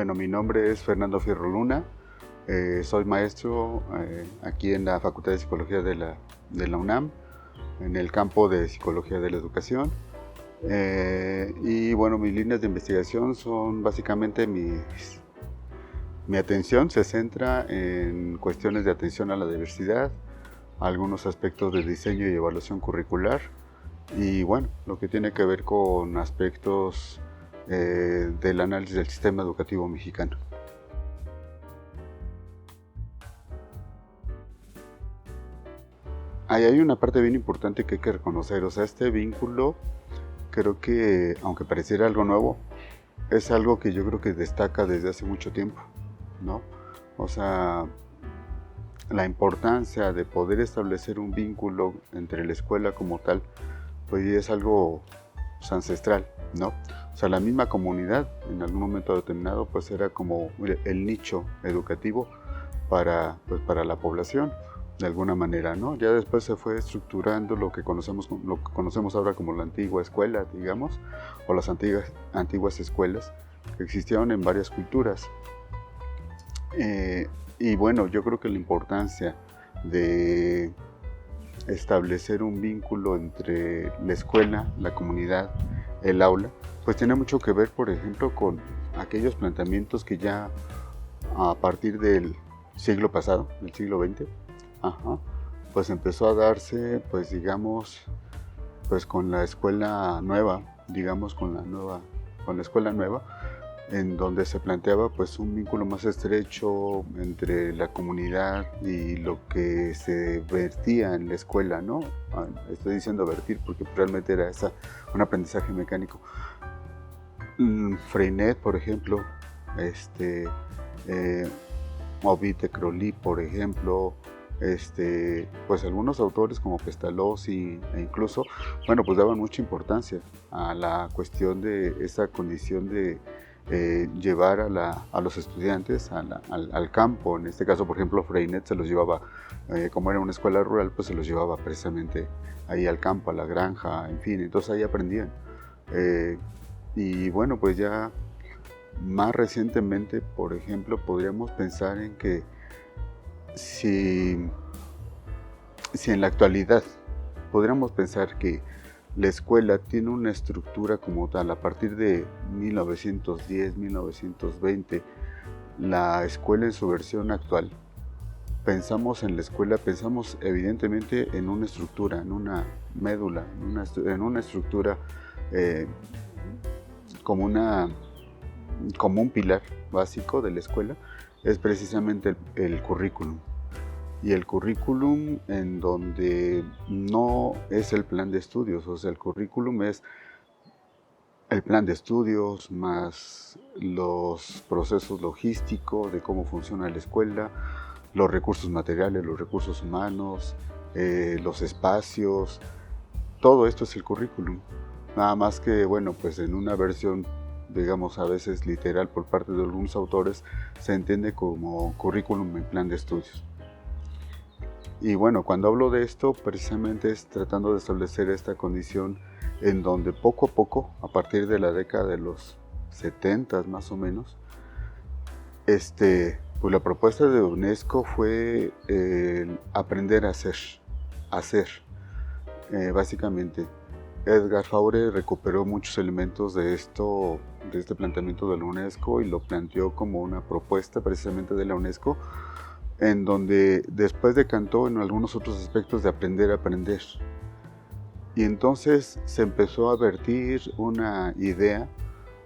Bueno, mi nombre es Fernando Fierro Luna, soy maestro aquí en la Facultad de Psicología de la UNAM, en el campo de Psicología de la Educación. Y bueno, mis líneas de investigación son básicamente mi atención se centra en cuestiones de atención a la diversidad, algunos aspectos de diseño y evaluación curricular, y bueno, lo que tiene que ver con aspectos del análisis del sistema educativo mexicano. Ahí hay una parte bien importante que hay que reconocer, o sea, este vínculo creo que, aunque pareciera algo nuevo, es algo que yo creo que destaca desde hace mucho tiempo, ¿no? O sea, la importancia de poder establecer un vínculo entre la escuela como tal, pues es algo pues, ancestral, ¿no? O sea, la misma comunidad en algún momento determinado pues era como el nicho educativo para la población, de alguna manera, ¿no? Ya después se fue estructurando lo que conocemos ahora como la antigua escuela, digamos, o las antiguas escuelas que existieron en varias culturas. Y bueno, yo creo que la importancia de establecer un vínculo entre la escuela, la comunidad, el aula, pues tiene mucho que ver, por ejemplo, con aquellos planteamientos que ya a partir del siglo pasado, del siglo XX, pues empezó a darse, pues digamos, pues con la escuela nueva, digamos con la escuela nueva, en donde se planteaba pues un vínculo más estrecho entre la comunidad y lo que se vertía en la escuela, ¿no? Estoy diciendo vertir porque realmente era un aprendizaje mecánico. Freinet, por ejemplo, Ovid de Crowley, por ejemplo, pues algunos autores como Pestalozzi e incluso, bueno, pues daban mucha importancia a la cuestión de esa condición de llevar a los estudiantes al campo. En este caso, por ejemplo, Freinet se los llevaba, como era una escuela rural, pues se los llevaba precisamente ahí al campo, a la granja, en fin, entonces ahí aprendían. Y bueno, pues ya más recientemente, por ejemplo, podríamos pensar en que si en la actualidad podríamos pensar que la escuela tiene una estructura como tal, a partir de 1910, 1920, la escuela en su versión actual, pensamos en la escuela, pensamos evidentemente en una estructura, en una médula, en una estructura como un pilar básico de la escuela, es precisamente el currículum. Y el currículum en donde no es el plan de estudios, o sea, el currículum es el plan de estudios más los procesos logísticos de cómo funciona la escuela, los recursos materiales, los recursos humanos, los espacios, todo esto es el currículum. Nada más que, bueno, pues en una versión, digamos, a veces literal por parte de algunos autores, se entiende como currículum en plan de estudios. Y bueno, cuando hablo de esto, precisamente es tratando de establecer esta condición en donde poco a poco, a partir de la década de los 70 más o menos, pues la propuesta de UNESCO fue aprender a hacer, básicamente. Edgar Faure recuperó muchos elementos de este planteamiento de la UNESCO y lo planteó como una propuesta precisamente de la UNESCO, en donde después decantó en algunos otros aspectos de aprender a aprender. Y entonces se empezó a vertir una idea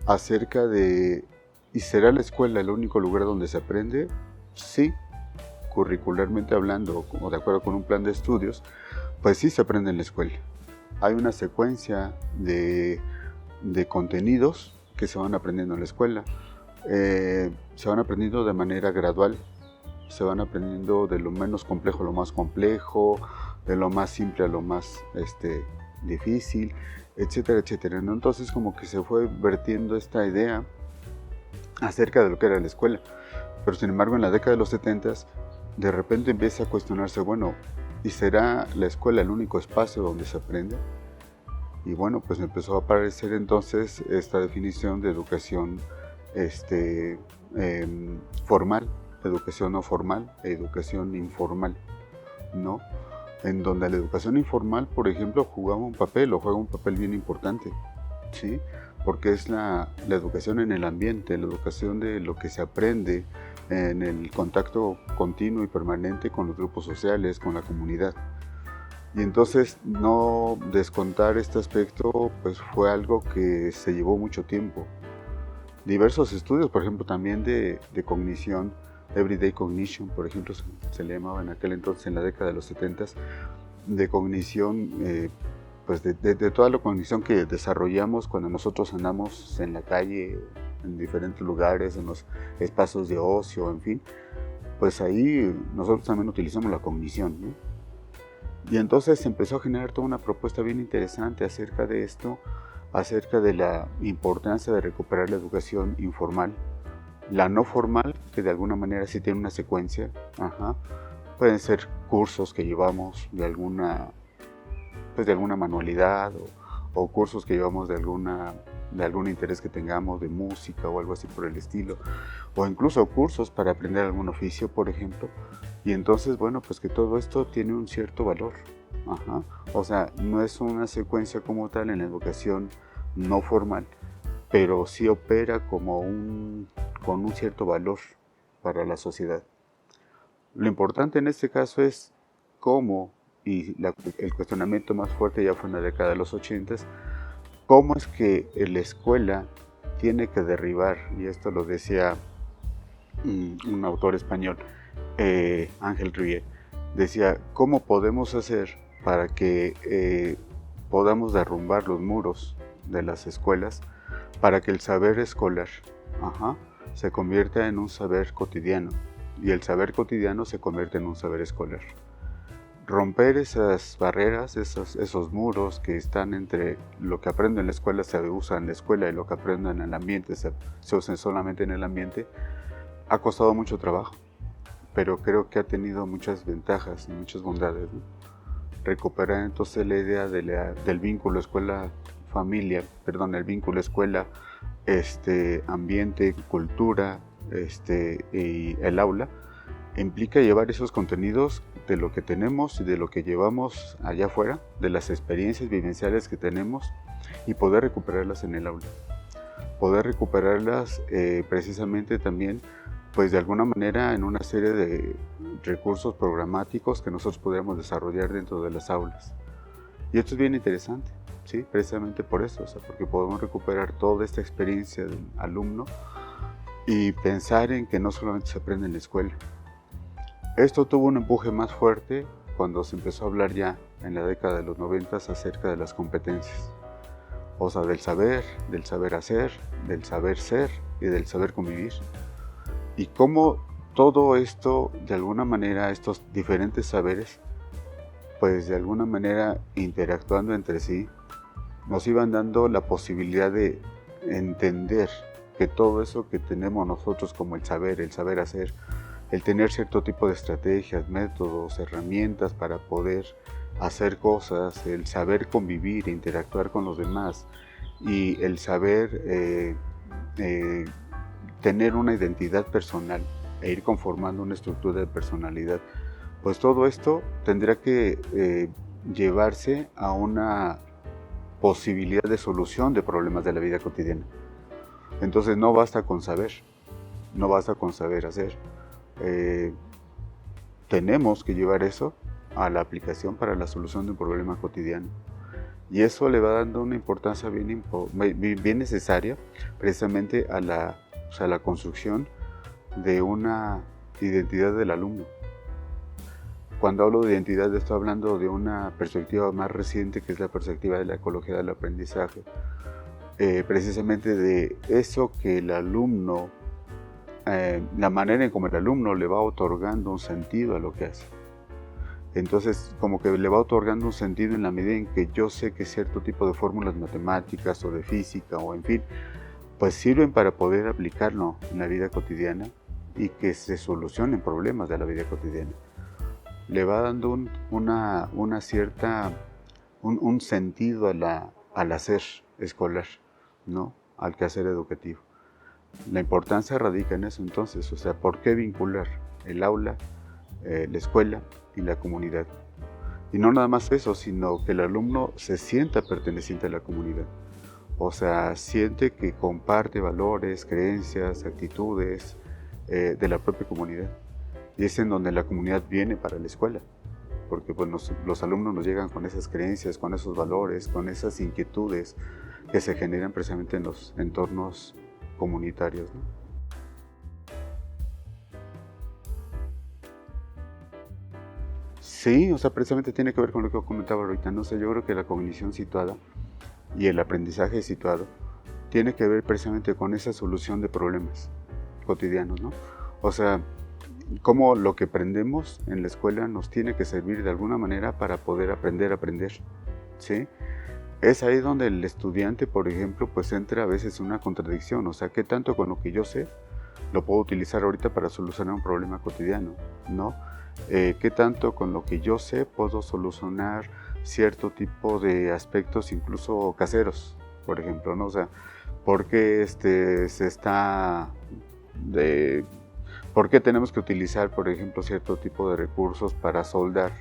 acerca de, ¿y será la escuela el único lugar donde se aprende? Sí, curricularmente hablando, o de acuerdo con un plan de estudios, pues sí se aprende en la escuela. Hay una secuencia de contenidos que se van aprendiendo en la escuela. Se van aprendiendo de manera gradual, se van aprendiendo de lo menos complejo a lo más complejo, de lo más simple a lo más difícil, etcétera, etcétera, ¿no? Entonces como que se fue vertiendo esta idea acerca de lo que era la escuela. Pero sin embargo en la década de los 70 de repente empieza a cuestionarse, bueno, ¿y será la escuela el único espacio donde se aprende? Y bueno, pues empezó a aparecer entonces esta definición de educación formal, educación no formal, educación informal, ¿no? En donde la educación informal, por ejemplo, juega un papel bien importante, ¿sí? Porque es la educación en el ambiente, la educación de lo que se aprende en el contacto continuo y permanente con los grupos sociales, con la comunidad. Y entonces no descontar este aspecto pues fue algo que se llevó mucho tiempo. Diversos estudios, por ejemplo, también de cognición, Everyday Cognition, por ejemplo, se le llamaba en aquel entonces, en la década de los 70, de cognición, pues de toda la cognición que desarrollamos cuando nosotros andamos en la calle, en diferentes lugares, en los espacios de ocio, en fin, pues ahí nosotros también utilizamos la cognición, ¿no? Y entonces se empezó a generar toda una propuesta bien interesante acerca de esto, acerca de la importancia de recuperar la educación informal, la no formal, que de alguna manera sí tiene una secuencia, pueden ser cursos que llevamos de alguna manualidad o cursos que llevamos de algún interés que tengamos, de música o algo así por el estilo, o incluso cursos para aprender algún oficio, por ejemplo. Y entonces, bueno, pues que todo esto tiene un cierto valor. O sea, no es una secuencia como tal en la educación no formal, pero sí opera con un cierto valor para la sociedad. Lo importante en este caso es cómo, y el cuestionamiento más fuerte ya fue en la década de los 80, cómo es que la escuela tiene que derribar, y esto lo decía un autor español, Ángel Rier, decía, ¿cómo podemos hacer para que podamos derrumbar los muros de las escuelas para que el saber escolar se convierta en un saber cotidiano y el saber cotidiano se convierte en un saber escolar? Romper esas barreras, esos muros que están entre lo que aprendo en la escuela se usa en la escuela y lo que aprendo en el ambiente se usa solamente en el ambiente, ha costado mucho trabajo, pero creo que ha tenido muchas ventajas y muchas bondades, ¿no? Recuperar entonces la idea del vínculo escuela-familia, el vínculo escuela, ambiente, cultura, y el aula, implica llevar esos contenidos de lo que tenemos y de lo que llevamos allá afuera, de las experiencias vivenciales que tenemos y poder recuperarlas en el aula. Poder recuperarlas precisamente también, pues de alguna manera en una serie de recursos programáticos que nosotros podríamos desarrollar dentro de las aulas. Y esto es bien interesante, ¿sí? Precisamente por eso, porque podemos recuperar toda esta experiencia del alumno y pensar en que no solamente se aprende en la escuela. Esto tuvo un empuje más fuerte cuando se empezó a hablar ya en la década de los 90 acerca de las competencias. O sea, del saber hacer, del saber ser y del saber convivir. Y cómo todo esto, de alguna manera, estos diferentes saberes, pues de alguna manera interactuando entre sí, nos iban dando la posibilidad de entender que todo eso que tenemos nosotros como el saber hacer, el tener cierto tipo de estrategias, métodos, herramientas para poder hacer cosas, el saber convivir e interactuar con los demás y el saber tener una identidad personal e ir conformando una estructura de personalidad, pues todo esto tendrá que llevarse a una posibilidad de solución de problemas de la vida cotidiana. Entonces no basta con saber, no basta con saber hacer. Tenemos que llevar eso a la aplicación para la solución de un problema cotidiano. Y eso le va dando una importancia bien necesaria precisamente a la construcción de una identidad del alumno. Cuando hablo de identidad estoy hablando de una perspectiva más reciente, que es la perspectiva de la ecología del aprendizaje. Precisamente de eso que el alumno, la manera en cómo el alumno le va otorgando un sentido a lo que hace. Entonces, como que le va otorgando un sentido en la medida en que yo sé que cierto tipo de fórmulas matemáticas o de física o en fin, pues sirven para poder aplicarlo en la vida cotidiana y que se solucionen problemas de la vida cotidiana. Le va dando un sentido al hacer escolar, ¿no? Al quehacer educativo. La importancia radica en eso entonces, o sea, ¿por qué vincular el aula, la escuela y la comunidad? Y no nada más eso, sino que el alumno se sienta perteneciente a la comunidad. O sea, siente que comparte valores, creencias, actitudes de la propia comunidad. Y es en donde la comunidad viene para la escuela, porque pues, los alumnos nos llegan con esas creencias, con esos valores, con esas inquietudes que se generan precisamente en los entornos comunitarios, ¿no? Sí, o sea, precisamente tiene que ver con lo que comentaba ahorita, no sé, yo creo que la cognición situada y el aprendizaje situado tiene que ver precisamente con esa solución de problemas cotidianos, ¿no? O sea, cómo lo que aprendemos en la escuela nos tiene que servir de alguna manera para poder aprender a aprender, ¿sí? Es ahí donde el estudiante, por ejemplo, pues entra a veces en una contradicción, o sea, ¿qué tanto con lo que yo sé lo puedo utilizar ahorita para solucionar un problema cotidiano, ¿no? ¿Qué tanto con lo que yo sé puedo solucionar cierto tipo de aspectos incluso caseros, por ejemplo, ¿no? O sea, ¿por qué se está de ¿por qué tenemos que utilizar, por ejemplo, cierto tipo de recursos para soldar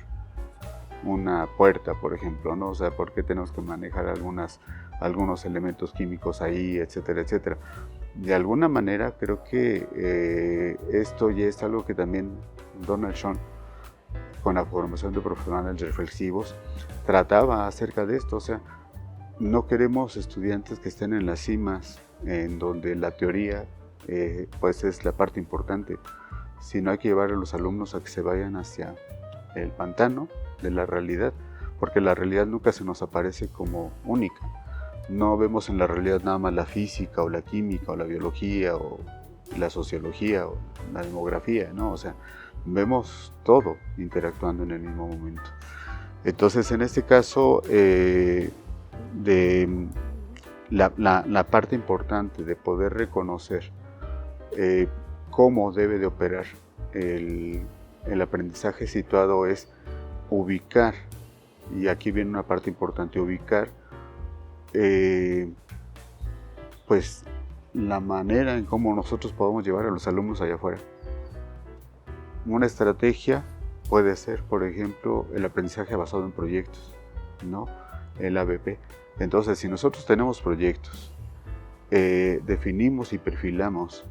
una puerta, por ejemplo, ¿no? O sea, ¿por qué tenemos que manejar algunos elementos químicos ahí, etcétera, etcétera? De alguna manera creo que esto ya es algo que también Donald Schoen, con la formación de profesionales reflexivos, trataba acerca de esto. O sea, no queremos estudiantes que estén en las cimas, en donde la teoría pues es la parte importante, sino hay que llevar a los alumnos a que se vayan hacia el pantano de la realidad, porque la realidad nunca se nos aparece como única. No vemos en la realidad nada más la física o la química o la biología o la sociología o la demografía, ¿no? O sea, vemos todo interactuando en el mismo momento. Entonces, en este caso, la parte importante de poder reconocer cómo debe de operar el aprendizaje situado es ubicar, y aquí viene una parte importante, ubicar pues la manera en cómo nosotros podemos llevar a los alumnos allá afuera. Una estrategia puede ser, por ejemplo, el aprendizaje basado en proyectos, ¿no? El ABP. Entonces, si nosotros tenemos proyectos, definimos y perfilamos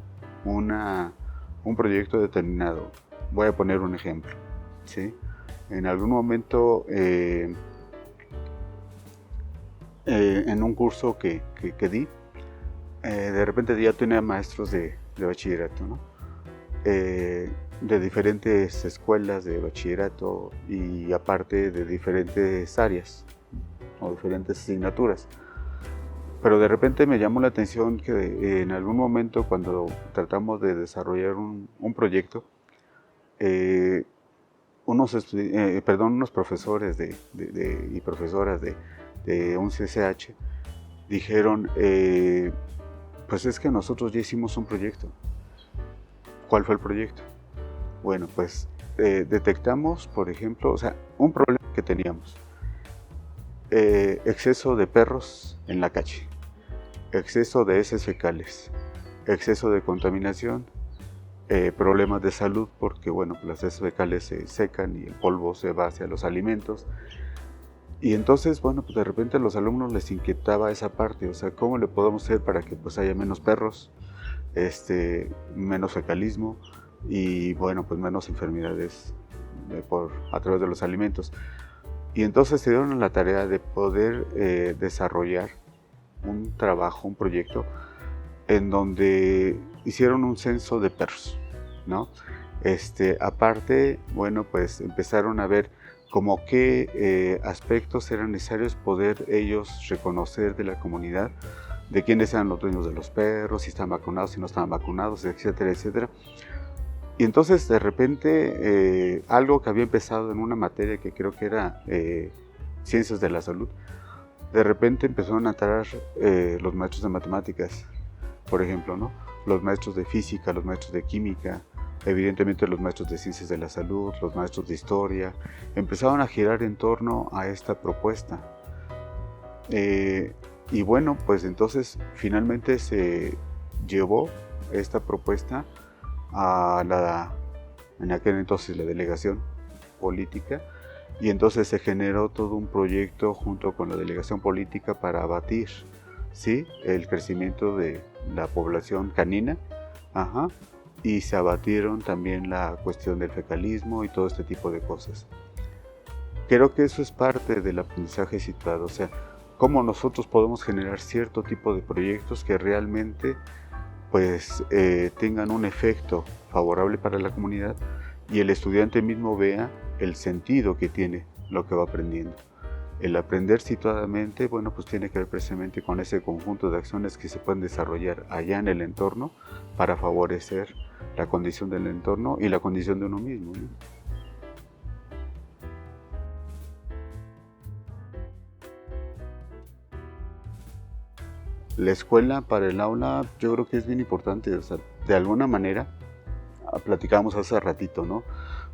un proyecto determinado. Voy a poner un ejemplo, ¿sí? En algún momento, en un curso que di, de repente ya tenía maestros de bachillerato, ¿no? De diferentes escuelas de bachillerato y aparte de diferentes áreas o diferentes asignaturas. Pero de repente me llamó la atención que en algún momento cuando tratamos de desarrollar un proyecto, unos profesores y profesoras de un CCH dijeron, pues es que nosotros ya hicimos un proyecto. ¿Cuál fue el proyecto? Bueno, pues detectamos, por ejemplo, o sea, un problema que teníamos. Exceso de perros en la calle, exceso de heces fecales, exceso de contaminación, problemas de salud porque bueno, las heces fecales se secan y el polvo se va hacia los alimentos. Y entonces, bueno, pues de repente a los alumnos les inquietaba esa parte, o sea, ¿cómo le podemos hacer para que pues haya menos perros, menos fecalismo y bueno, pues menos enfermedades a través de los alimentos? Y entonces se dieron la tarea de poder desarrollar un trabajo, un proyecto, en donde hicieron un censo de perros, ¿no? Aparte, bueno, pues empezaron a ver como qué aspectos eran necesarios poder ellos reconocer de la comunidad, de quiénes eran los dueños de los perros, si estaban vacunados, si no estaban vacunados, etcétera, etcétera. Y entonces de repente algo que había empezado en una materia que creo que era ciencias de la salud, de repente empezaron a entrar los maestros de matemáticas, por ejemplo, ¿no? Los maestros de física, los maestros de química, evidentemente los maestros de ciencias de la salud, los maestros de historia, empezaron a girar en torno a esta propuesta. Y bueno, pues entonces finalmente se llevó esta propuesta en aquel entonces la delegación política, y entonces se generó todo un proyecto junto con la delegación política para abatir, ¿sí?, el crecimiento de la población canina, y se abatieron también la cuestión del fecalismo y todo este tipo de cosas. Creo que eso es parte del aprendizaje situado, o sea, cómo nosotros podemos generar cierto tipo de proyectos que realmente pues tengan un efecto favorable para la comunidad y el estudiante mismo vea el sentido que tiene lo que va aprendiendo. El aprender situadamente, bueno, pues tiene que ver precisamente con ese conjunto de acciones que se pueden desarrollar allá en el entorno para favorecer la condición del entorno y la condición de uno mismo, ¿no? La escuela para el aula yo creo que es bien importante, o sea, de alguna manera, platicamos hace ratito, ¿no?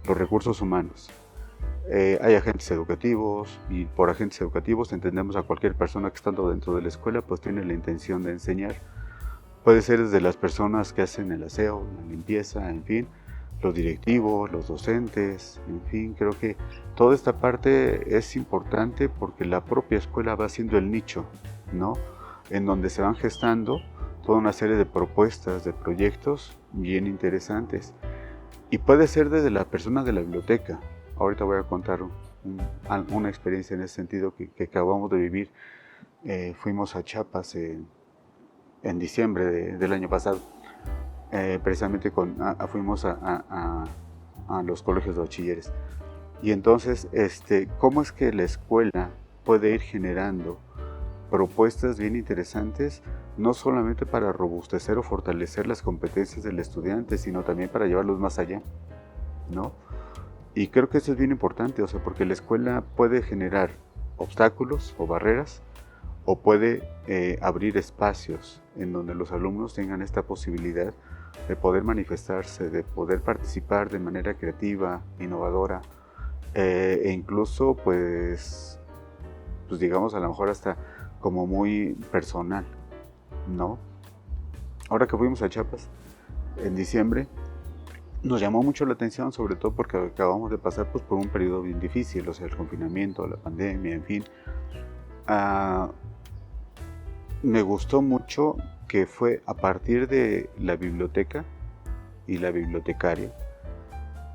Los recursos humanos. Hay agentes educativos y por agentes educativos entendemos a cualquier persona que estando dentro de la escuela pues tiene la intención de enseñar. Puede ser desde las personas que hacen el aseo, la limpieza, en fin, los directivos, los docentes, en fin, creo que toda esta parte es importante porque la propia escuela va siendo el nicho, ¿no?, en donde se van gestando toda una serie de propuestas, de proyectos bien interesantes. Y puede ser desde la persona de la biblioteca. Ahorita voy a contar una experiencia en ese sentido que acabamos de vivir. Fuimos a Chiapas en diciembre del año pasado. Precisamente fuimos a los colegios de bachilleres. Y entonces, ¿cómo es que la escuela puede ir generando propuestas bien interesantes, no solamente para robustecer o fortalecer las competencias del estudiante, sino también para llevarlos más allá, ¿no? Y creo que eso es bien importante, o sea, porque la escuela puede generar obstáculos o barreras, o puede abrir espacios en donde los alumnos tengan esta posibilidad de poder manifestarse, de poder participar de manera creativa, innovadora, e incluso, pues digamos, a lo mejor hasta como muy personal, ¿no? Ahora que fuimos a Chiapas en diciembre, nos llamó mucho la atención, sobre todo porque acabamos de pasar pues, por un periodo bien difícil, o sea, el confinamiento, la pandemia, en fin. Me gustó mucho que fue a partir de la biblioteca y la bibliotecaria,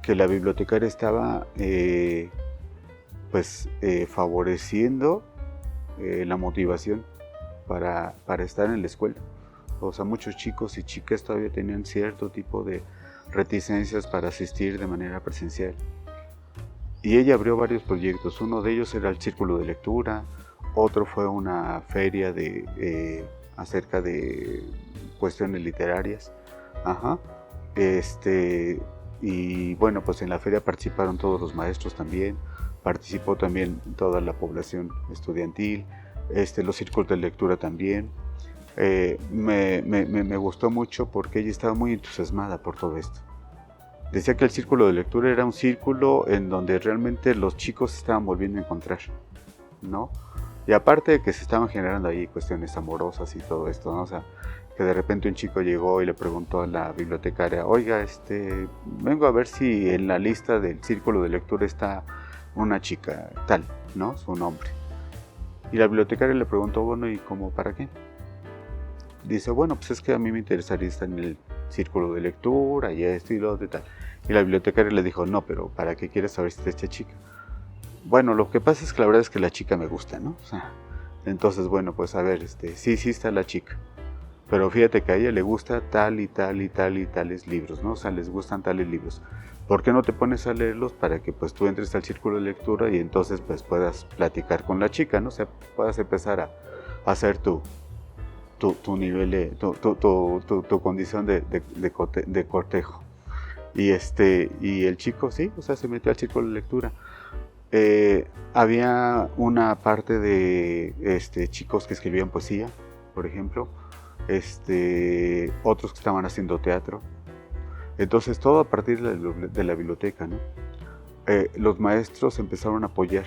que la bibliotecaria estaba favoreciendo la motivación para estar en la escuela. O sea, muchos chicos y chicas todavía tenían cierto tipo de reticencias para asistir de manera presencial. Y ella abrió varios proyectos. Uno de ellos era el círculo de lectura, otro fue una feria acerca de cuestiones literarias. Y bueno, pues en la feria participaron todos los maestros también, participó también toda la población estudiantil, los círculos de lectura también. Me gustó mucho porque ella estaba muy entusiasmada por todo esto. Decía que el círculo de lectura era un círculo en donde realmente los chicos se estaban volviendo a encontrar, ¿no? Y aparte de que se estaban generando ahí cuestiones amorosas y todo esto, ¿no? O sea, que de repente un chico llegó y le preguntó a la bibliotecaria, oiga, vengo a ver si en la lista del círculo de lectura está una chica tal, ¿no? Su nombre. Y la bibliotecaria le preguntó, bueno, ¿y cómo para qué? Dice, bueno, pues es que a mí me interesaría estar en el círculo de lectura y esto y lo de tal. Y la bibliotecaria le dijo, no, pero ¿para qué quieres saber si está esta chica? Bueno, lo que pasa es que la verdad es que la chica me gusta, ¿no? O sea, entonces, bueno, pues a ver, sí está la chica. Pero fíjate que a ella le gusta tal y tal y tal y tales libros, ¿no? O sea, les gustan tales libros. ¿Por qué no te pones a leerlos para que pues tú entres al círculo de lectura y entonces pues puedas platicar con la chica, ¿no? O sea, puedas empezar a hacer tu nivel, tu condición de cortejo. Y el chico, sí, o sea, se metió al círculo de lectura. Había una parte de chicos que escribían poesía, por ejemplo, otros que estaban haciendo teatro. Entonces todo a partir de la biblioteca, ¿no? Los maestros empezaron a apoyar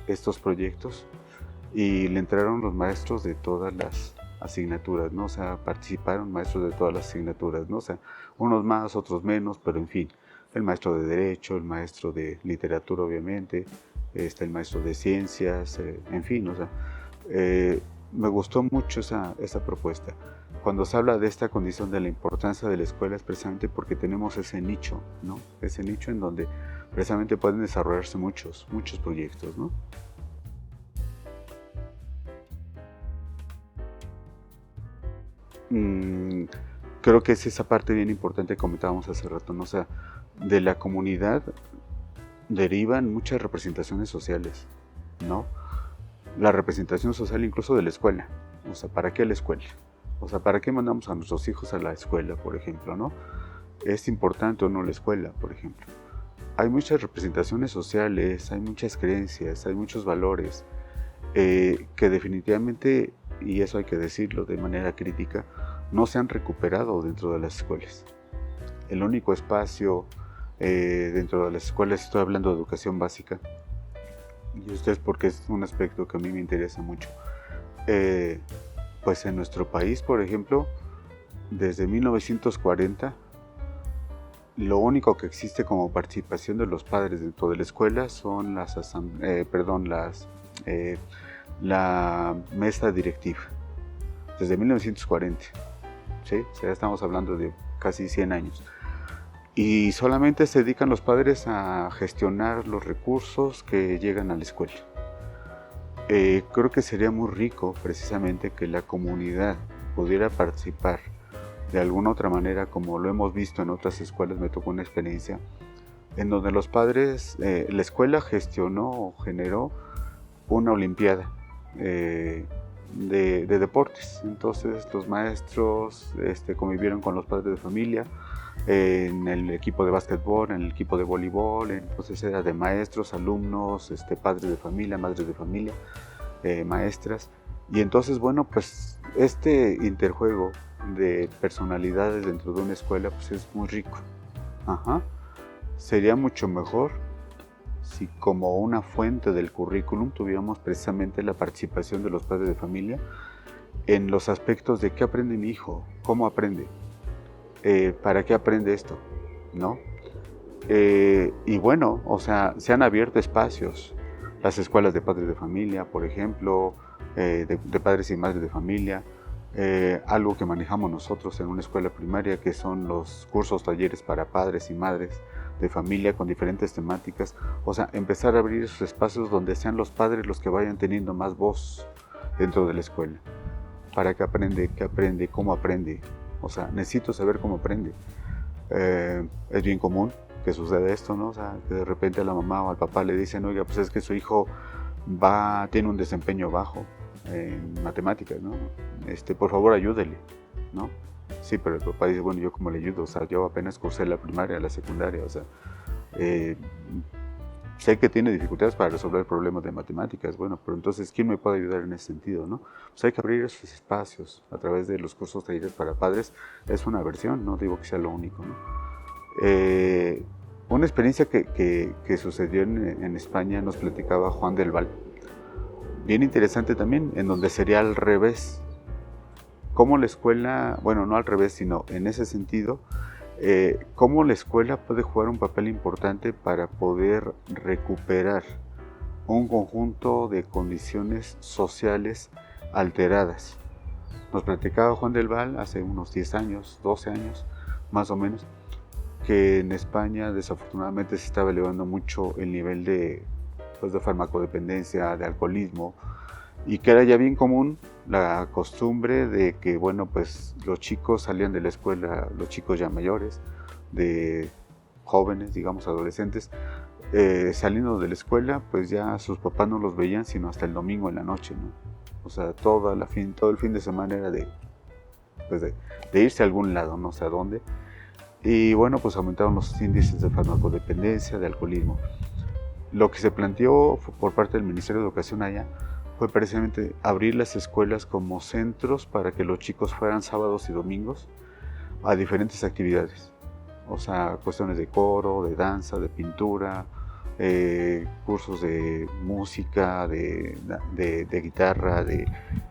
estos proyectos y le entraron los maestros de todas asignaturas, ¿no? O sea, participaron maestros de todas las asignaturas, ¿no? O sea, unos más, otros menos, pero en fin, el maestro de Derecho, el maestro de Literatura, obviamente, el maestro de Ciencias, en fin, o sea, me gustó mucho esa propuesta. Cuando se habla de esta condición de la importancia de la escuela es precisamente porque tenemos ese nicho, ¿no? Ese nicho en donde precisamente pueden desarrollarse muchos proyectos, ¿no? Mm, Creo que es esa parte bien importante que comentábamos hace rato, ¿no? O sea, de la comunidad derivan muchas representaciones sociales, ¿no? La representación social incluso de la escuela. O sea, ¿para qué la escuela? O sea, ¿para qué mandamos a nuestros hijos a la escuela, por ejemplo, no? ¿Es importante o no la escuela, por ejemplo? Hay muchas representaciones sociales, hay muchas creencias, hay muchos valores que definitivamente, y eso hay que decirlo de manera crítica, no se han recuperado dentro de las escuelas. El único espacio dentro de las escuelas, estoy hablando de educación básica, y esto es porque es un aspecto que a mí me interesa mucho. Pues en nuestro país, por ejemplo, desde 1940, lo único que existe como participación de los padres dentro de la escuela son la mesa directiva, desde 1940, ¿sí? O sea, ya estamos hablando de casi 100 años. Y solamente se dedican los padres a gestionar los recursos que llegan a la escuela. Creo que sería muy rico precisamente que la comunidad pudiera participar de alguna otra manera, como lo hemos visto en otras escuelas. Me tocó una experiencia en donde los padres, la escuela gestionó o generó una olimpiada de deportes. Entonces los maestros convivieron con los padres de familia en el equipo de básquetbol, en el equipo de voleibol. Entonces era de maestros, alumnos, padres de familia, madres de familia, maestras. Y entonces, bueno, pues este interjuego de personalidades dentro de una escuela pues es muy rico. Ajá. Sería mucho mejor si como una fuente del currículum tuviéramos precisamente la participación de los padres de familia en los aspectos de qué aprende mi hijo, cómo aprende, para qué aprende esto, ¿no? Y bueno, o sea, se han abierto espacios, las escuelas de padres de familia, por ejemplo, de padres y madres de familia, algo que manejamos nosotros en una escuela primaria, que son los cursos, talleres para padres y madres de familia con diferentes temáticas. O sea, empezar a abrir esos espacios donde sean los padres los que vayan teniendo más voz dentro de la escuela. ¿Para qué aprende, cómo aprende? O sea, necesito saber cómo aprende. Es bien común que suceda esto, ¿no? O sea, que de repente a la mamá o al papá le dicen, oiga, pues es que su hijo tiene un desempeño bajo en matemáticas, ¿no? Por favor ayúdele, ¿no? Sí, pero el papá dice, bueno, ¿yo cómo le ayudo? O sea, yo apenas cursé la primaria, la secundaria, o sea, sé que tiene dificultades para resolver problemas de matemáticas, bueno, pero entonces, ¿quién me puede ayudar en ese sentido, no? Pues hay que abrir esos espacios a través de los cursos talleres para padres. Es una versión, no digo que sea lo único, ¿no? Una experiencia que sucedió en España, nos platicaba Juan del Val, bien interesante también, en donde sería al revés. Cómo la escuela, bueno, no al revés, sino en ese sentido, cómo la escuela puede jugar un papel importante para poder recuperar un conjunto de condiciones sociales alteradas. Nos platicaba Juan del Val hace unos 10 años, 12 años, más o menos, que en España desafortunadamente se estaba elevando mucho el nivel de farmacodependencia, de alcoholismo, y que era ya bien común la costumbre de que, bueno, pues los chicos salían de la escuela, los chicos ya mayores, de jóvenes, digamos adolescentes, saliendo de la escuela, pues ya sus papás no los veían sino hasta el domingo en la noche, ¿no? O sea, todo el fin de semana era de irse a algún lado, no sé a dónde. Y bueno, pues aumentaron los índices de farmacodependencia, de alcoholismo. Lo que se planteó por parte del Ministerio de Educación allá fue precisamente abrir las escuelas como centros para que los chicos fueran sábados y domingos a diferentes actividades. O sea, cuestiones de coro, de danza, de pintura, cursos de música, de guitarra,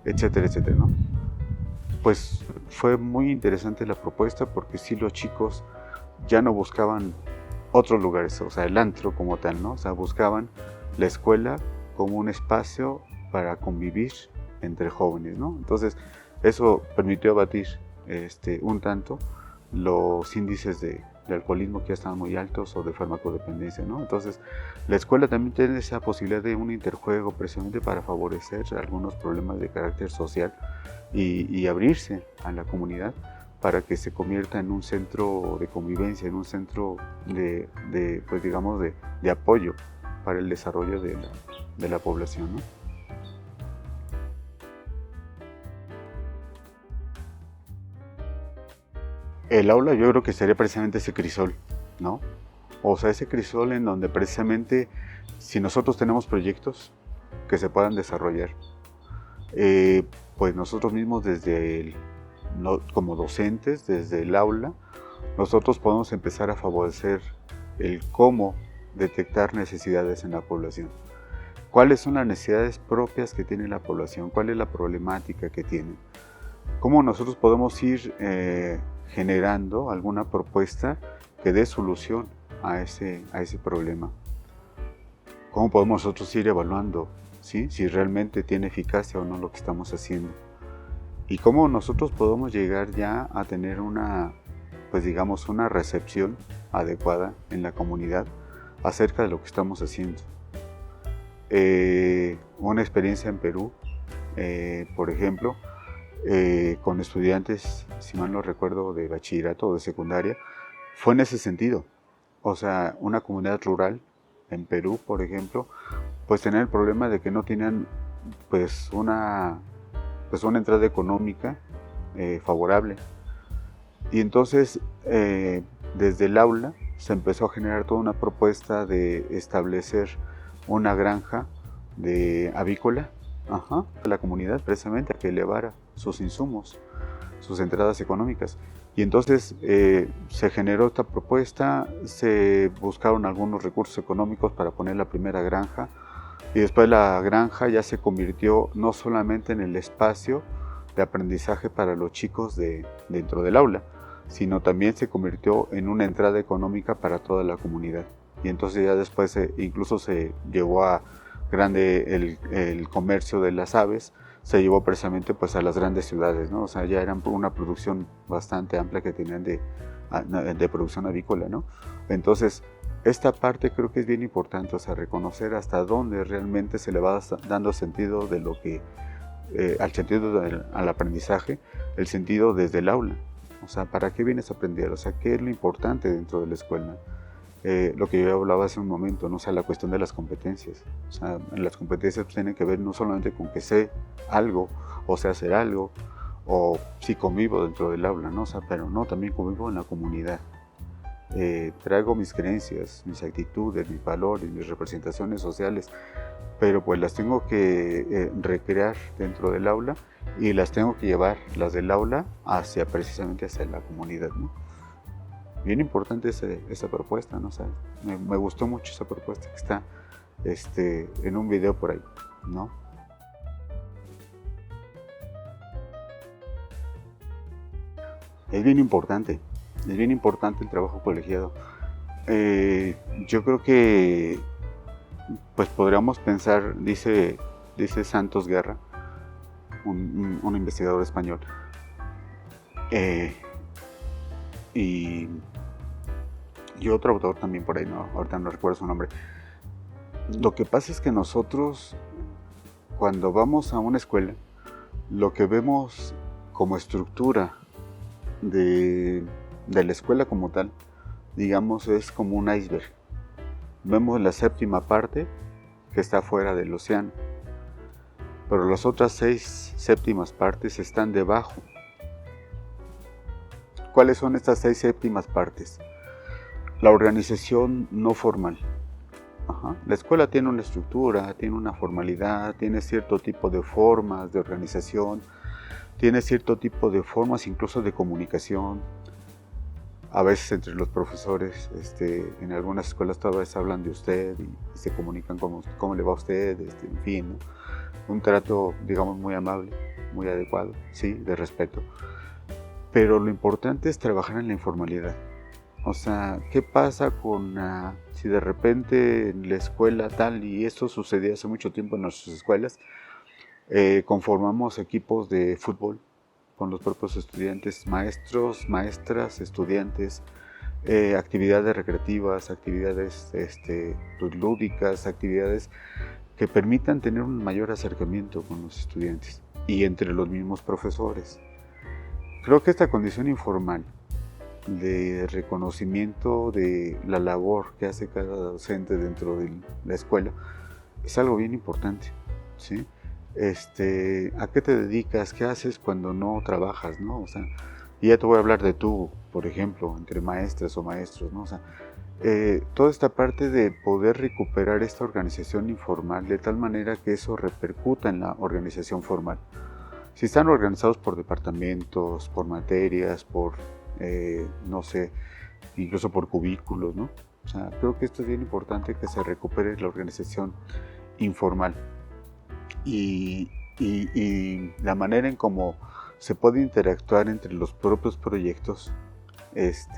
etcétera, etcétera, ¿no? pues fue muy interesante la propuesta porque sí los chicos ya no buscaban otros lugares, o sea, el antro como tal, ¿no? O sea, buscaban la escuela como un espacio para convivir entre jóvenes, ¿no? Entonces, eso permitió abatir un tanto los índices de alcoholismo que ya estaban muy altos o de farmacodependencia, ¿no? Entonces, la escuela también tiene esa posibilidad de un interjuego precisamente para favorecer algunos problemas de carácter social y abrirse a la comunidad para que se convierta en un centro de convivencia, en un centro pues digamos, de apoyo para el desarrollo de la población, ¿no? El aula yo creo que sería precisamente ese crisol, ¿no? O sea, ese crisol en donde precisamente si nosotros tenemos proyectos que se puedan desarrollar, pues nosotros mismos como docentes, desde el aula, nosotros podemos empezar a favorecer el cómo detectar necesidades en la población. ¿Cuáles son las necesidades propias que tiene la población? ¿Cuál es la problemática que tienen? ¿Cómo nosotros podemos ir generando alguna propuesta que dé solución a ese problema? ¿Cómo podemos nosotros ir evaluando, ¿sí?, si realmente tiene eficacia o no lo que estamos haciendo? Y cómo nosotros podemos llegar ya a tener pues digamos, una recepción adecuada en la comunidad acerca de lo que estamos haciendo. Una experiencia en Perú, por ejemplo, con estudiantes, si mal no recuerdo, de bachillerato o de secundaria, fue en ese sentido. O sea, una comunidad rural en Perú, por ejemplo, pues tenía el problema de que no tenían pues una entrada económica favorable. Y entonces, desde el aula se empezó a generar toda una propuesta de establecer una granja avícola a la comunidad, precisamente a que elevara sus insumos, sus entradas económicas. Y entonces se generó esta propuesta, se buscaron algunos recursos económicos para poner la primera granja, y después la granja ya se convirtió no solamente en el espacio de aprendizaje para los chicos dentro del aula, sino también se convirtió en una entrada económica para toda la comunidad. Y entonces ya después incluso se llevó a grande el comercio de las aves, se llevó precisamente pues a las grandes ciudades, ¿no? O sea, ya eran una producción bastante amplia que tenían de producción avícola, ¿no? Entonces, esta parte creo que es bien importante, o sea, reconocer hasta dónde realmente se le va dando sentido de lo que, al sentido al aprendizaje, el sentido desde el aula. O sea, ¿para qué vienes a aprender? O sea, ¿qué es lo importante dentro de la escuela? Lo que yo hablaba hace un momento, ¿no? O sea, la cuestión de las competencias. O sea, las competencias tienen que ver no solamente con que sé algo, o sé hacer algo, o sí convivo dentro del aula, ¿no? O sea, pero no, también convivo en la comunidad. Traigo mis creencias, mis actitudes, mis valores, mis representaciones sociales, pero pues las tengo que recrear dentro del aula y las tengo que llevar, las del aula, precisamente hacia la comunidad, ¿no? Bien importante esa propuesta, ¿no? O sea, me gustó mucho esa propuesta que está en un video por ahí, ¿no? Es bien importante el trabajo colegiado. Yo creo que pues podríamos pensar, dice Santos Guerra, un investigador español, y otro autor también por ahí, no, ahorita no recuerdo su nombre. Lo que pasa es que nosotros, cuando vamos a una escuela, lo que vemos como estructura de la escuela como tal, digamos, es como un iceberg. Vemos la séptima parte que está fuera del océano, pero las otras 6 séptimas partes están debajo. ¿Cuáles son estas 6 séptimas partes? La organización no formal. La escuela tiene una estructura, tiene una formalidad, tiene cierto tipo de formas de organización, tiene cierto tipo de formas incluso de comunicación. A veces entre los profesores, en algunas escuelas todavía se hablan de usted y se comunican cómo le va a usted, en fin, ¿no? Un trato, digamos, muy amable, muy adecuado, sí, de respeto. Pero lo importante es trabajar en la informalidad. O sea, ¿qué pasa con si de repente en la escuela tal, y esto sucedía hace mucho tiempo en nuestras escuelas, conformamos equipos de fútbol con los propios estudiantes, maestros, maestras, estudiantes, actividades recreativas, actividades pues, lúdicas, actividades que permitan tener un mayor acercamiento con los estudiantes y entre los mismos profesores. Creo que esta condición informal de reconocimiento de la labor que hace cada docente dentro de la escuela es algo bien importante, ¿sí? ¿A qué te dedicas? ¿Qué haces cuando no trabajas, no? O sea, y ya te voy a hablar de tú, por ejemplo, entre maestras o maestros, ¿no? O sea, toda esta parte de poder recuperar esta organización informal de tal manera que eso repercuta en la organización formal. Si están organizados por departamentos, por materias, por, no sé, incluso por cubículos, ¿no? O sea, creo que esto es bien importante que se recupere la organización informal. Y la manera en cómo se puede interactuar entre los propios proyectos es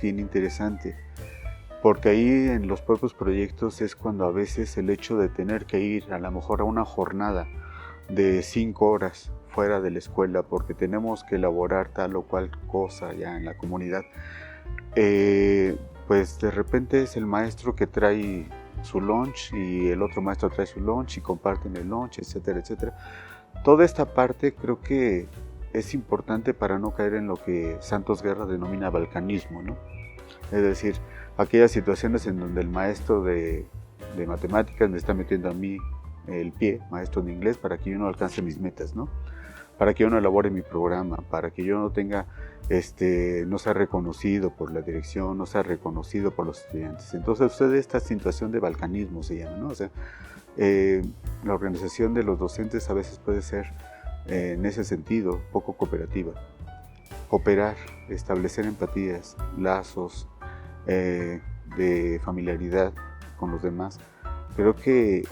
bien interesante. Porque ahí en los propios proyectos es cuando a veces el hecho de tener que ir a lo mejor a una jornada de 5 horas fuera de la escuela porque tenemos que elaborar tal o cual cosa ya en la comunidad, pues de repente es el maestro que trae su lunch y el otro maestro trae su lunch y comparten el lunch, etcétera, etcétera. Toda esta parte creo que es importante para no caer en lo que Santos Guerra denomina balcanismo, ¿no? Es decir, aquellas situaciones en donde el maestro de matemáticas me está metiendo a mí el pie, maestro de inglés, para que yo no alcance mis metas, ¿no? Para que yo no elabore mi programa, para que yo no tenga, no sea reconocido por la dirección, no sea reconocido por los estudiantes. Entonces, sucede esta situación de balcanismo, se llama, ¿no? O sea, la organización de los docentes a veces puede ser, en ese sentido, poco cooperativa. Cooperar, establecer empatías, lazos de familiaridad con los demás, creo que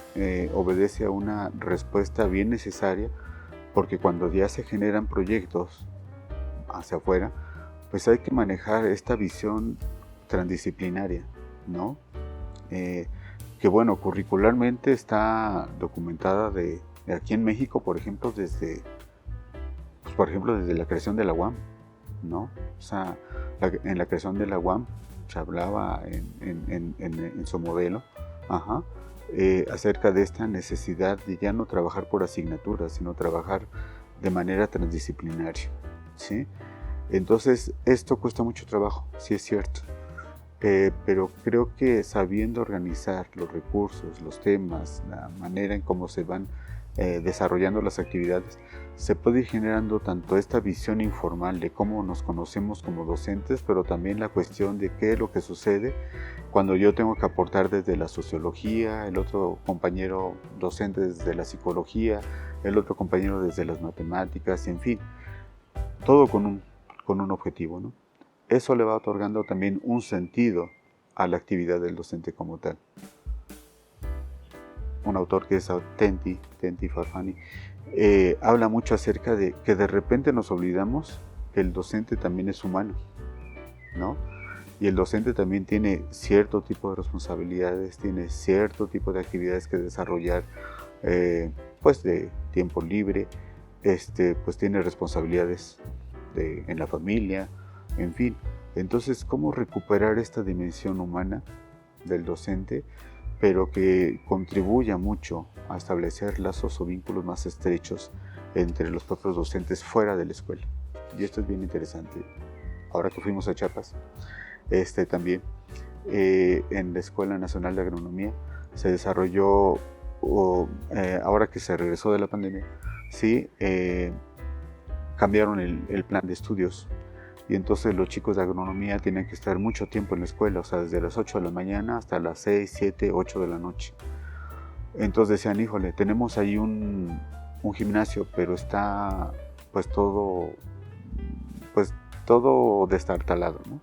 obedece a una respuesta bien necesaria, porque cuando ya se generan proyectos hacia afuera, pues hay que manejar esta visión transdisciplinaria, ¿no? Que bueno, curricularmente está documentada de aquí en México, por ejemplo, desde la creación de la UAM, ¿no? O sea, en la creación de la UAM se hablaba en su modelo, acerca de esta necesidad de ya no trabajar por asignaturas, sino trabajar de manera transdisciplinaria, ¿sí? Entonces, esto cuesta mucho trabajo, sí es cierto, pero creo que sabiendo organizar los recursos, los temas, la manera en cómo se van desarrollando las actividades, se puede ir generando tanto esta visión informal de cómo nos conocemos como docentes, pero también la cuestión de qué es lo que sucede cuando yo tengo que aportar desde la sociología, el otro compañero docente desde la psicología, el otro compañero desde las matemáticas, en fin, todo con un objetivo, ¿no? Eso le va otorgando también un sentido a la actividad del docente como tal. Un autor que es Tenty Farfani, habla mucho acerca de que de repente nos olvidamos que el docente también es humano, ¿no? Y el docente también tiene cierto tipo de responsabilidades, tiene cierto tipo de actividades que desarrollar, pues de tiempo libre, pues tiene responsabilidades en la familia, en fin. Entonces, ¿cómo recuperar esta dimensión humana del docente, pero que contribuya mucho a establecer lazos o vínculos más estrechos entre los propios docentes fuera de la escuela? Y esto es bien interesante. Ahora que fuimos a Chiapas, también en la Escuela Nacional de Agronomía se desarrolló, ahora que se regresó de la pandemia, sí, cambiaron el plan de estudios. Y entonces los chicos de agronomía tienen que estar mucho tiempo en la escuela, o sea, desde las 8 de la mañana hasta las 6, 7, 8 de la noche. Entonces decían, híjole, tenemos ahí un gimnasio, pero está pues todo destartalado, ¿no?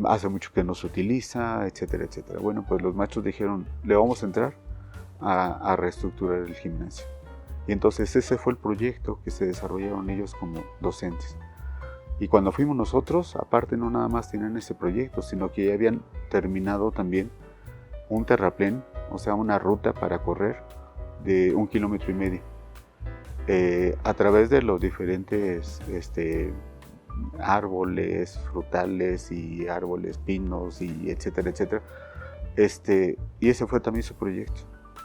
Hace mucho que no se utiliza, etcétera, etcétera. Bueno, pues los maestros dijeron, le vamos a entrar a reestructurar el gimnasio. Y entonces ese fue el proyecto que se desarrollaron ellos como docentes. Y cuando fuimos nosotros, aparte no nada más tenían ese proyecto, sino que ya habían terminado también un terraplén, o sea, una ruta para correr de 1,5 kilómetros, a través de los diferentes árboles frutales y árboles pinos y etcétera, etcétera. Y ese fue también su proyecto,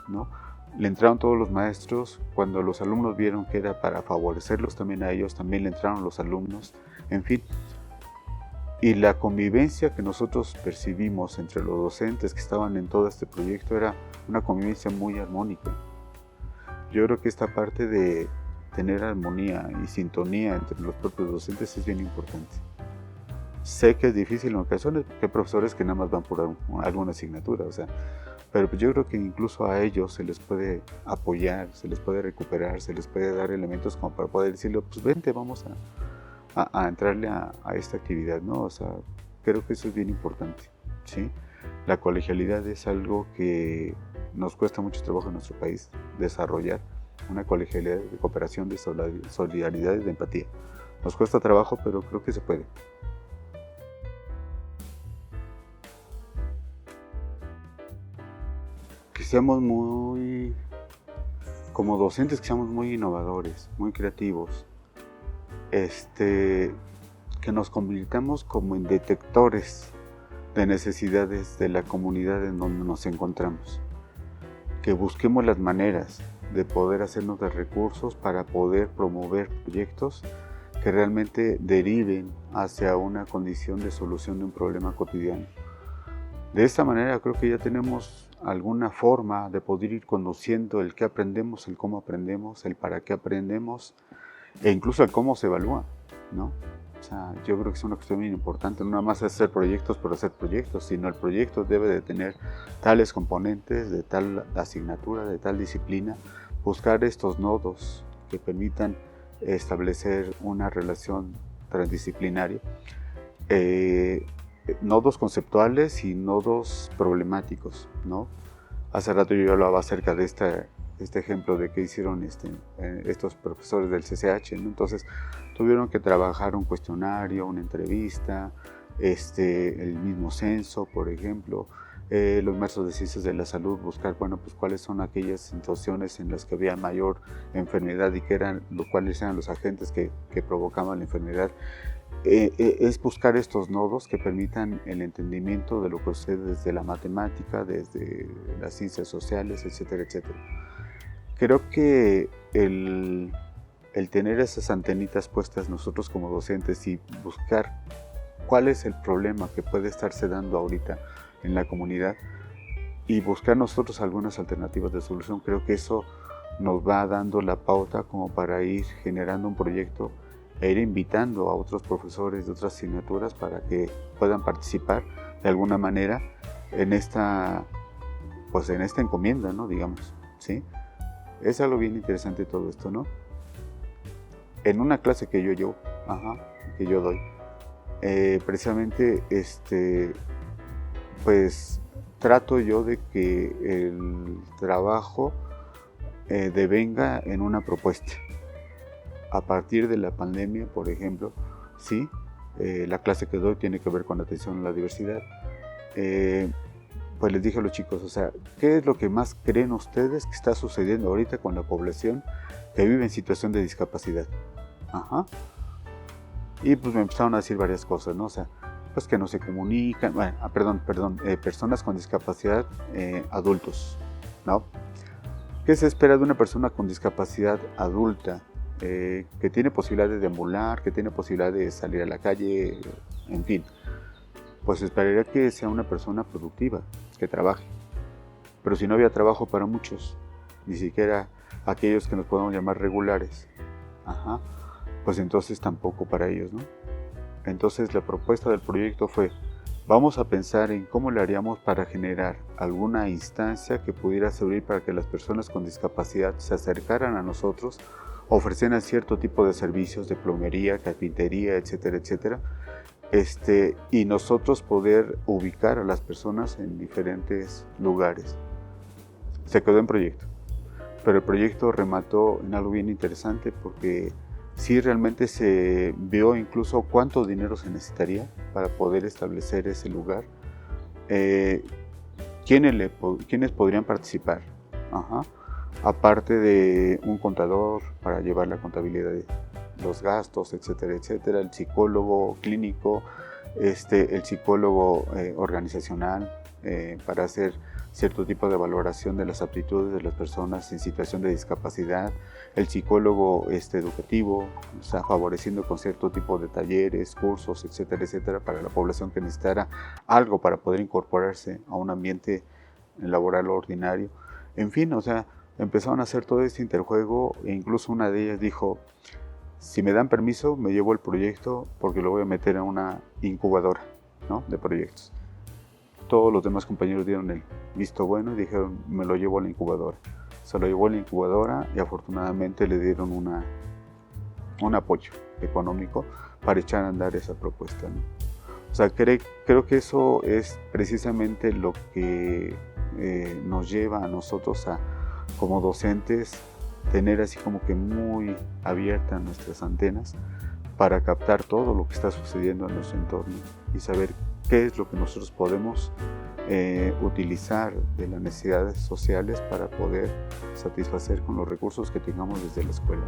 ¿no? Le entraron todos los maestros, cuando los alumnos vieron que era para favorecerlos también a ellos, también le entraron los alumnos, en fin. Y la convivencia que nosotros percibimos entre los docentes que estaban en todo este proyecto era una convivencia muy armónica. Yo creo que esta parte de tener armonía y sintonía entre los propios docentes es bien importante. Sé que es difícil en ocasiones porque hay profesores que nada más van por alguna asignatura, o sea, pero yo creo que incluso a ellos se les puede apoyar, se les puede recuperar, se les puede dar elementos como para poder decirle, pues vente, vamos a entrarle a esta actividad, ¿no? O sea, creo que eso es bien importante, ¿sí? La colegialidad es algo que nos cuesta mucho trabajo en nuestro país desarrollar, una colegialidad de cooperación, de solidaridad y de empatía. Nos cuesta trabajo, pero creo que se puede. Que seamos como docentes, que seamos muy innovadores, muy creativos, que nos convirtamos como en detectores de necesidades de la comunidad en donde nos encontramos, que busquemos las maneras de poder hacernos de recursos para poder promover proyectos que realmente deriven hacia una condición de solución de un problema cotidiano. De esta manera creo que ya tenemos alguna forma de poder ir conduciendo el qué aprendemos, el cómo aprendemos, el para qué aprendemos e incluso el cómo se evalúa, ¿no? O sea, yo creo que es una cuestión bien importante, no nada más hacer proyectos por hacer proyectos, sino el proyecto debe de tener tales componentes de tal asignatura, de tal disciplina, buscar estos nodos que permitan establecer una relación transdisciplinaria, nodos conceptuales y nodos problemáticos, ¿no? Hace rato yo hablaba acerca de este ejemplo de que hicieron estos profesores del CCH, ¿no? Entonces tuvieron que trabajar un cuestionario, una entrevista, el mismo censo, por ejemplo, los maestros de ciencias de la salud, buscar, bueno, pues cuáles son aquellas situaciones en las que había mayor enfermedad y cuáles eran los agentes que provocaban la enfermedad. Es buscar estos nodos que permitan el entendimiento de lo que sucede desde la matemática, desde las ciencias sociales, etcétera, etcétera. Creo que el tener esas antenitas puestas nosotros como docentes y buscar cuál es el problema que puede estarse dando ahorita en la comunidad y buscar nosotros algunas alternativas de solución, creo que eso nos va dando la pauta como para ir generando un proyecto e ir invitando a otros profesores de otras asignaturas para que puedan participar de alguna manera en esta encomienda, ¿no? Digamos, ¿sí? Es algo bien interesante todo esto, ¿no? En una clase que yo doy, precisamente, pues trato yo de que el trabajo devenga en una propuesta. A partir de la pandemia, por ejemplo, sí, la clase que doy tiene que ver con la atención a la diversidad. Pues les dije a los chicos, o sea, ¿qué es lo que más creen ustedes que está sucediendo ahorita con la población que vive en situación de discapacidad? Y pues me empezaron a decir varias cosas, ¿no? O sea, pues que no se comunican, personas con discapacidad, adultos, ¿no? ¿Qué se espera de una persona con discapacidad adulta? Que tiene posibilidad de deambular, que tiene posibilidad de salir a la calle, en fin. Pues esperaría que sea una persona productiva, que trabaje. Pero si no había trabajo para muchos, ni siquiera aquellos que nos podemos llamar regulares, pues entonces tampoco para ellos, ¿no? Entonces la propuesta del proyecto fue, vamos a pensar en cómo le haríamos para generar alguna instancia que pudiera servir para que las personas con discapacidad se acercaran a nosotros, ofrecieran cierto tipo de servicios de plomería, carpintería, etcétera, etcétera, y nosotros poder ubicar a las personas en diferentes lugares. Se quedó en proyecto. pero el proyecto remató en algo bien interesante porque sí realmente se vio incluso cuánto dinero se necesitaría para poder establecer ese lugar, quiénes podrían participar. Ajá. Aparte de un contador para llevar la contabilidad de los gastos, etcétera, etcétera, el psicólogo clínico, el psicólogo organizacional para hacer cierto tipo de valoración de las aptitudes de las personas en situación de discapacidad, el psicólogo educativo, o sea, favoreciendo con cierto tipo de talleres, cursos, etcétera, etcétera, para la población que necesitara algo para poder incorporarse a un ambiente laboral ordinario. En fin, o sea, empezaron a hacer todo este interjuego e incluso una de ellas dijo, si me dan permiso, me llevo el proyecto porque lo voy a meter en una incubadora, ¿no?, de proyectos. Todos los demás compañeros dieron el visto bueno y dijeron, me lo llevo a la incubadora. Se lo llevó a la incubadora y afortunadamente le dieron un apoyo económico para echar a andar esa propuesta, ¿no? O sea, creo que eso es precisamente lo que nos lleva a nosotros como docentes, tener así como que muy abiertas nuestras antenas para captar todo lo que está sucediendo en nuestro entorno y saber qué es lo que nosotros podemos utilizar de las necesidades sociales para poder satisfacer con los recursos que tengamos desde la escuela.